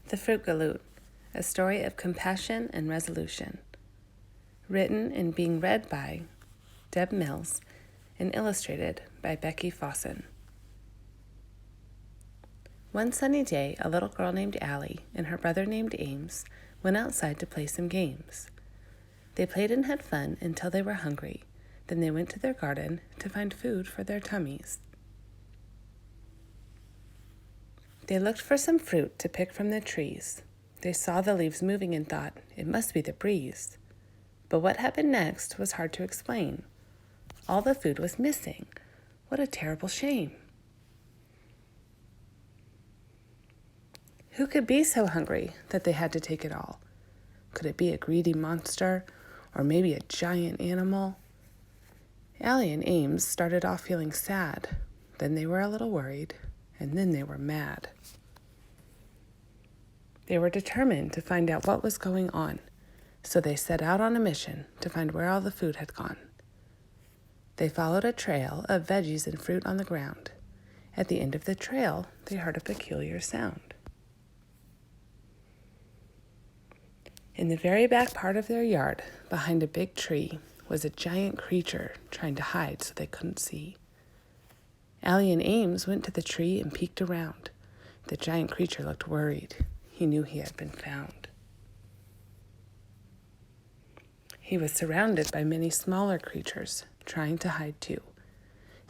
The Fruit Galoot, a story of compassion and resolution. Written and being read by Deb Mills and illustrated by Becky Fawson. One sunny day, a little girl named Allie and her brother named Ames went outside to play some games. They played and had fun until they were hungry. Then they went to their garden to find food for their tummies. They looked for some fruit to pick from the trees. They saw the leaves moving and thought, it must be the breeze. But what happened next was hard to explain. All the food was missing. What a terrible shame. Who could be so hungry that they had to take it all? Could it be a greedy monster or maybe a giant animal? Allie and Ames started off feeling sad. Then they were a little worried, and then they were mad. They were determined to find out what was going on, so they set out on a mission to find where all the food had gone. They followed a trail of veggies and fruit on the ground. At the end of the trail, they heard a peculiar sound. In the very back part of their yard, behind a big tree, was a giant creature trying to hide so they couldn't see. Allie and Ames went to the tree and peeked around. The giant creature looked worried. He knew he had been found. He was surrounded by many smaller creatures, trying to hide too.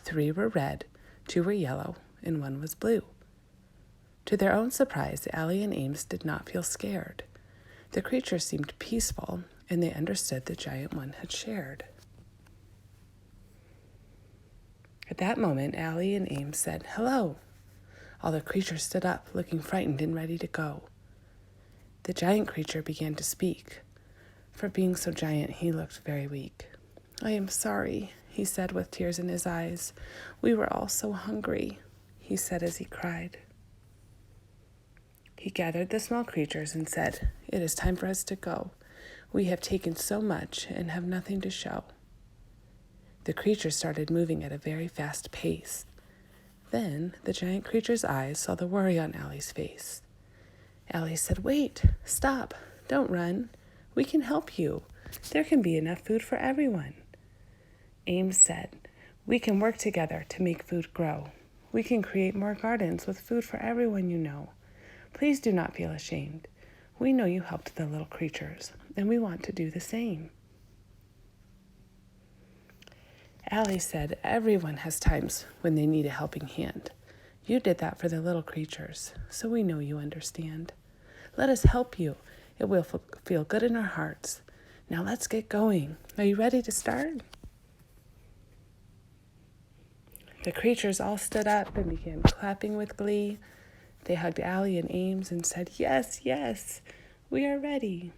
3 were red, 2 were yellow, and 1 was blue. To their own surprise, Allie and Ames did not feel scared. The creatures seemed peaceful, and they understood the giant one had shared. At that moment, Allie and Ames said, "Hello." All the creatures stood up, looking frightened and ready to go. The giant creature began to speak. For being so giant, he looked very weak. "I am sorry," he said with tears in his eyes. "We were all so hungry," he said as he cried. He gathered the small creatures and said, "It is time for us to go. We have taken so much and have nothing to show." The creatures started moving at a very fast pace. Then the giant creature's eyes saw the worry on Allie's face. Allie said, "Wait, stop, don't run. We can help you. There can be enough food for everyone." Ames said, "We can work together to make food grow. We can create more gardens with food for everyone you know. Please do not feel ashamed. We know you helped the little creatures, and we want to do the same." Allie said, "Everyone has times when they need a helping hand. You did that for the little creatures, so we know you understand. Let us help you. It will feel good in our hearts. Now let's get going. Are you ready to start?" The creatures all stood up and began clapping with glee. They hugged Allie and Ames and said, "Yes, yes, we are ready."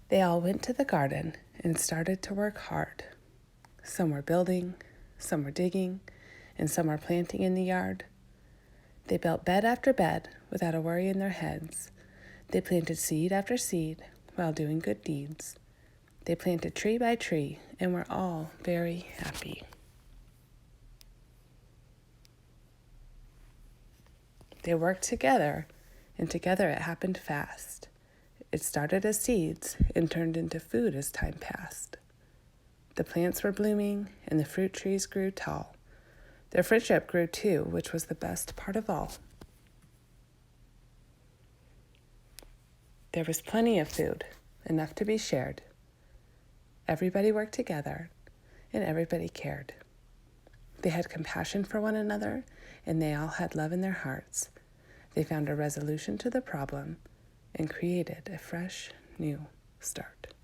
They all went to the garden and started to work hard. Some were building, some were digging, and some were planting in the yard. They built bed after bed without a worry in their heads. They planted seed after seed while doing good deeds. They planted tree by tree and were all very happy. They worked together, and together it happened fast. It started as seeds and turned into food as time passed. The plants were blooming and the fruit trees grew tall. Their friendship grew too, which was the best part of all. There was plenty of food, enough to be shared. Everybody worked together and everybody cared. They had compassion for one another and they all had love in their hearts. They found a resolution to the problem and created a fresh, new start.